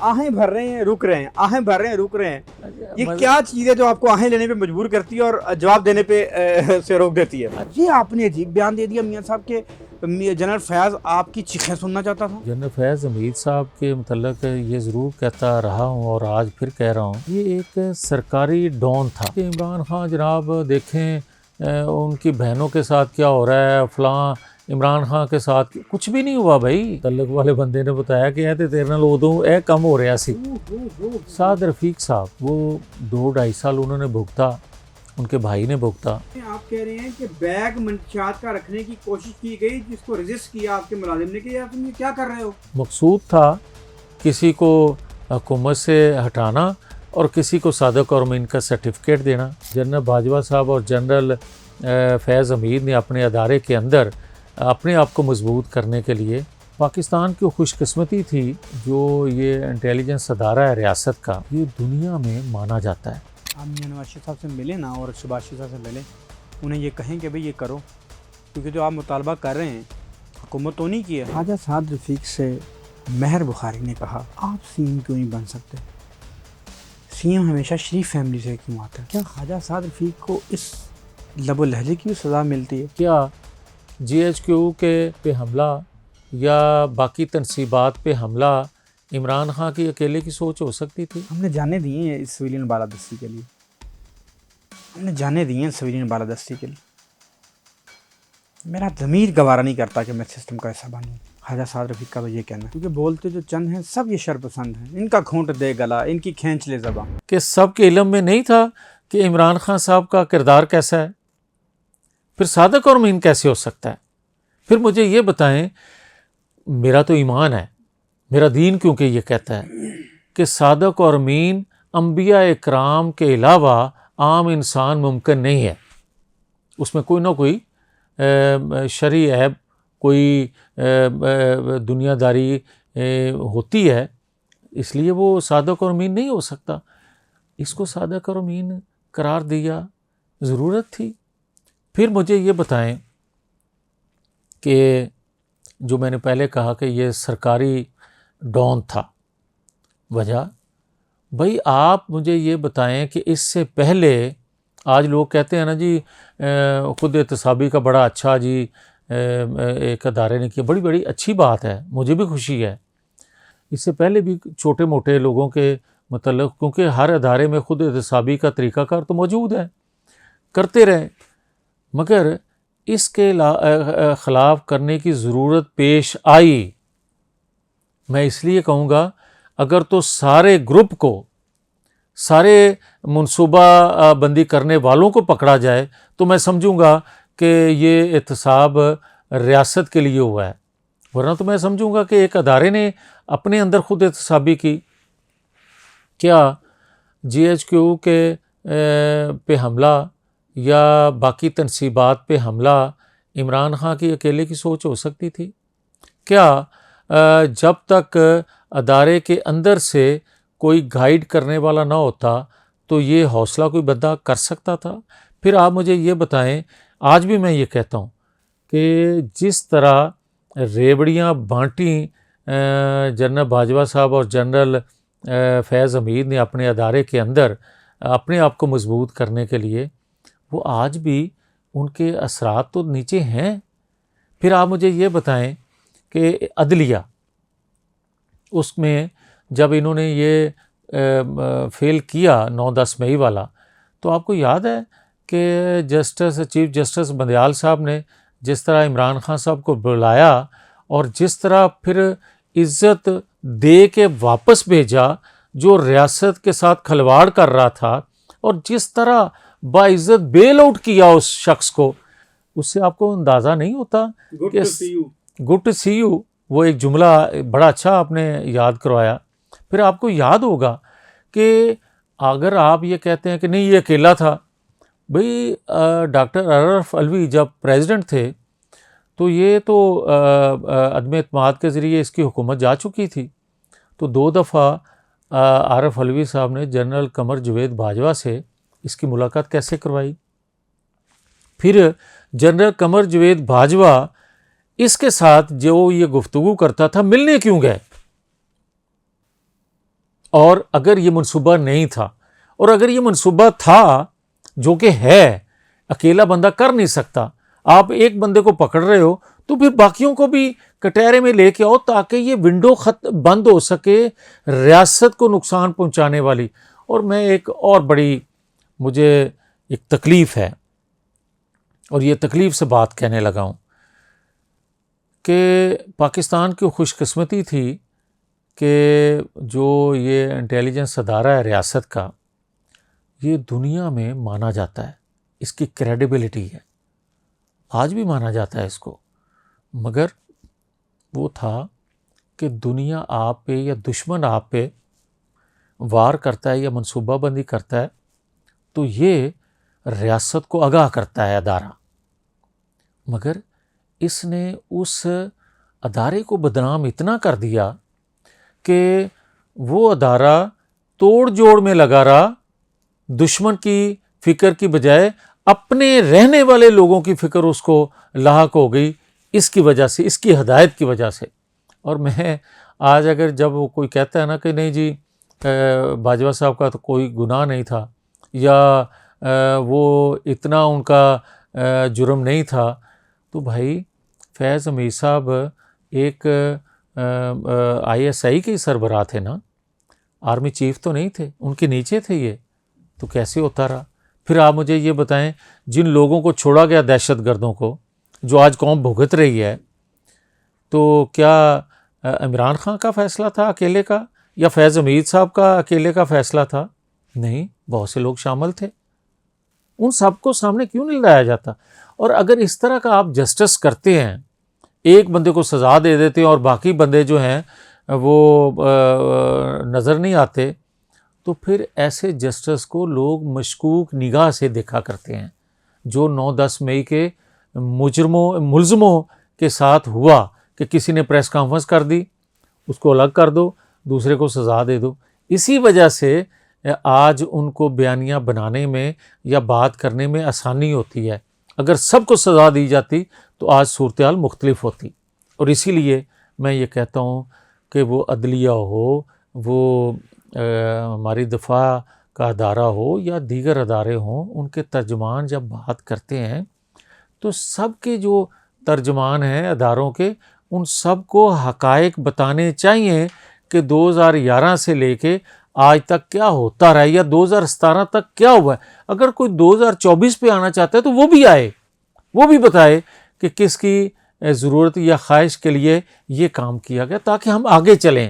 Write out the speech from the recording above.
آہیں بھر رہے ہیں رک رہے ہیں، آہیں بھر رہے ہیں رک رہے ہیں، یہ کیا چیز ہے جو آپ کو آہیں لینے پہ مجبور کرتی ہے اور جواب دینے پہ سے روک دیتی ہے؟ یہ آپ نے عجیب بیان دے دیا میاں صاحب کہ جنرل فیاض آپ کی چیخیں سننا چاہتا تھا۔ جنرل فیاض حمید صاحب کے متعلق یہ ضرور کہتا رہا ہوں اور آج پھر کہہ رہا ہوں، یہ ایک سرکاری ڈون تھا کہ عمران خان جناب دیکھیں ان کی بہنوں کے ساتھ کیا ہو رہا ہے، فلاں عمران خان کے ساتھ کچھ بھی نہیں ہوا بھائی۔ تعلق والے بندے نے بتایا کہ تیرے نال ادوں اے کم ہو رہا سی۔ سعد رفیق صاحب وہ 2-2.5 سال انہوں نے بھگتا، ان کے بھائی نے بھگتا۔ آپ کہہ رہے ہیں کہ بیگ منشیات کا رکھنے کی کوشش کی گئی جس کو رجسٹ کیا آپ کے ملازم نے، کہ تم یہ کیا کر رہے ہو؟ مقصود تھا کسی کو حکومت سے ہٹانا اور کسی کو صادق اور امین کا سرٹیفکیٹ دینا۔ جنرل باجوہ صاحب اور جنرل فیاض حمید نے اپنے ادارے کے اندر اپنے آپ کو مضبوط کرنے کے لیے، پاکستان کی خوش قسمتی تھی جو یہ انٹیلیجنس ادارہ ہے ریاست کا، یہ دنیا میں مانا جاتا ہے۔ آپ میاں نواز شریف صاحب سے ملیں نا اور شہباز شریف صاحب سے ملیں، انہیں یہ کہیں کہ بھئی یہ کرو، کیونکہ جو آپ مطالبہ کر رہے ہیں حکومت تو نہیں کی ہے۔ خواجہ سعد رفیق سے مہر بخاری نے کہا آپ سی ایم کیوں نہیں بن سکتے، سی ایم ہمیشہ شریف فیملی سے کیوں آتا ہے؟ کیا خواجہ سعد رفیق کو اس لب و لہجے کی سزا ملتی ہے؟ کیا جی ایچ کیو کے پہ حملہ یا باقی تنصیبات پہ حملہ عمران خان کی اکیلے کی سوچ ہو سکتی تھی؟ ہم نے جانے دیے ہیں اس سویلین بالادستی کے لیے، ہم نے جانے دیے ہیں سویلین بالادستی کے لیے۔ میرا ضمیر گوارا نہیں کرتا کہ میں سسٹم کا حصہ بنوں۔ خواجہ سعد رفیق کا تو یہ کہنا ہے، کیونکہ بولتے جو چند ہیں سب یہ شرپسند ہیں، ان کا گھونٹ دے گلا، ان کی کھینچ لے زباں۔ کہ سب کے علم میں نہیں تھا کہ عمران خان صاحب کا کردار کیسا ہے، پھر صادق اور امین کیسے ہو سکتا ہے؟ پھر مجھے یہ بتائیں، میرا تو ایمان ہے، میرا دین کیونکہ یہ کہتا ہے کہ صادق اور امین انبیاء اکرام کے علاوہ عام انسان ممکن نہیں ہے، اس میں کوئی نہ کوئی شرعی عیب، کوئی دنیا داری ہوتی ہے، اس لیے وہ صادق اور امین نہیں ہو سکتا۔ اس کو صادق اور امین قرار دیا، ضرورت تھی۔ پھر مجھے یہ بتائیں کہ جو میں نے پہلے کہا کہ یہ سرکاری ڈون تھا، وجہ بھائی آپ مجھے یہ بتائیں کہ اس سے پہلے، آج لوگ کہتے ہیں نا جی خود احتسابی کا بڑا اچھا جی ایک ادارے نے کیا، بڑی اچھی بات ہے، مجھے بھی خوشی ہے۔ اس سے پہلے بھی چھوٹے موٹے لوگوں کے متعلق، کیونکہ ہر ادارے میں خود احتسابی کا طریقہ کار تو موجود ہے، کرتے رہے، مگر اس کے خلاف کرنے کی ضرورت پیش آئی۔ میں اس لیے کہوں گا اگر تو سارے گروپ کو، سارے منصوبہ بندی کرنے والوں کو پکڑا جائے تو میں سمجھوں گا کہ یہ احتساب ریاست کے لیے ہوا ہے، ورنہ تو میں سمجھوں گا کہ ایک ادارے نے اپنے اندر خود احتسابی کی۔ کیا جی ایچ کیو کے پہ حملہ یا باقی تنصیبات پہ حملہ عمران خان کی اکیلے کی سوچ ہو سکتی تھی؟ کیا جب تک ادارے کے اندر سے کوئی گائیڈ کرنے والا نہ ہوتا تو یہ حوصلہ کوئی بندہ کر سکتا تھا؟ پھر آپ مجھے یہ بتائیں، آج بھی میں یہ کہتا ہوں کہ جس طرح ریوڑیاں بانٹیں جنرل باجوہ صاحب اور جنرل فیاض حمید نے اپنے ادارے کے اندر اپنے آپ کو مضبوط کرنے کے لیے، وہ آج بھی ان کے اثرات تو نیچے ہیں۔ پھر آپ مجھے یہ بتائیں کہ عدلیہ، اس میں جب انہوں نے یہ فیل کیا 9-10 مئی والا، تو آپ کو یاد ہے کہ چیف جسٹس بندیال صاحب نے جس طرح عمران خان صاحب کو بلایا اور جس طرح پھر عزت دے کے واپس بھیجا جو ریاست کے ساتھ کھلواڑ کر رہا تھا، اور جس طرح باعزت بیل آؤٹ کیا اس شخص کو، اس سے آپ کو اندازہ نہیں ہوتا کہ گڈ ٹو سی یو، وہ ایک جملہ بڑا اچھا آپ نے یاد کروایا۔ پھر آپ کو یاد ہوگا کہ اگر آپ یہ کہتے ہیں کہ نہیں یہ اکیلا تھا، بھئی ڈاکٹر اشرف علوی جب پریزیڈنٹ تھے تو یہ تو عدم اعتماد کے ذریعے اس کی حکومت جا چکی تھی، تو 2 دفعہ عارف علوی صاحب نے جنرل قمر جاوید باجوہ سے اس کی ملاقات کیسے کروائی؟ پھر جنرل قمر جاوید باجوہ اس کے ساتھ جو یہ گفتگو کرتا تھا، ملنے کیوں گئے؟ اور اگر یہ منصوبہ نہیں تھا، اور اگر یہ منصوبہ تھا جو کہ ہے، اکیلا بندہ کر نہیں سکتا، آپ ایک بندے کو پکڑ رہے ہو تو پھر باقیوں کو بھی کٹہرے میں لے کے آؤ تاکہ یہ ونڈو بند ہو سکے ریاست کو نقصان پہنچانے والی۔ اور میں ایک اور بڑی مجھے ایک تکلیف ہے، اور یہ تکلیف سے بات کہنے لگا ہوں، کہ پاکستان کی خوش قسمتی تھی کہ جو یہ انٹیلیجنس ادارہ ہے ریاست کا، یہ دنیا میں مانا جاتا ہے، اس کی کریڈیبلٹی ہے، آج بھی مانا جاتا ہے اس کو، مگر وہ تھا کہ دنیا آپ پہ یا دشمن آپ پہ وار کرتا ہے یا منصوبہ بندی کرتا ہے تو یہ ریاست کو آگاہ کرتا ہے ادارہ، مگر اس نے اس ادارے کو بدنام اتنا کر دیا کہ وہ ادارہ توڑ جوڑ میں لگا رہا، دشمن کی فکر کی بجائے اپنے رہنے والے لوگوں کی فکر اس کو لاحق ہو گئی، اس کی وجہ سے، اس کی ہدایت کی وجہ سے۔ اور میں آج اگر جب وہ کوئی کہتا ہے نا کہ نہیں جی باجوہ صاحب کا تو کوئی گناہ نہیں تھا، یا وہ اتنا ان کا جرم نہیں تھا، تو بھائی فیض امیر صاحب ایک ISI کے سربراہ تھے نا، آرمی چیف تو نہیں تھے، ان کے نیچے تھے یہ، تو کیسے ہوتا رہا؟ پھر آپ مجھے یہ بتائیں، جن لوگوں کو چھوڑا گیا دہشت گردوں کو، جو آج قوم بھگت رہی ہے، تو کیا عمران خان کا فیصلہ تھا اکیلے کا، یا فیض امیر صاحب کا اکیلے کا فیصلہ تھا؟ نہیں، بہت سے لوگ شامل تھے۔ ان سب کو سامنے کیوں نہیں لایا جاتا؟ اور اگر اس طرح کا آپ جسٹس کرتے ہیں، ایک بندے کو سزا دے دیتے ہیں اور باقی بندے جو ہیں وہ نظر نہیں آتے، تو پھر ایسے جسٹس کو لوگ مشکوک نگاہ سے دیکھا کرتے ہیں۔ جو 9-10 مئی کے ملزموں کے ساتھ ہوا کہ کسی نے پریس کانفرنس کر دی، اس کو الگ کر دو، دوسرے کو سزا دے دو، اسی وجہ سے آج ان کو بیانیہ بنانے میں یا بات کرنے میں آسانی ہوتی ہے۔ اگر سب کو سزا دی جاتی تو آج صورتحال مختلف ہوتی۔ اور اسی لیے میں یہ کہتا ہوں کہ وہ عدلیہ ہو، وہ ہماری دفاع کا ادارہ ہو یا دیگر ادارے ہوں، ان کے ترجمان جب بات کرتے ہیں تو سب کے جو ترجمان ہیں اداروں کے، ان سب کو حقائق بتانے چاہیے کہ 2011 سے لے کے آج تک کیا ہوتا رہا ہے، یا 2017 تک کیا ہوا ہے۔ اگر کوئی 2024 پہ آنا چاہتا ہے تو وہ بھی آئے، وہ بھی بتائے کہ کس کی ضرورت یا خواہش کے لیے یہ کام کیا گیا، تاکہ ہم آگے چلیں۔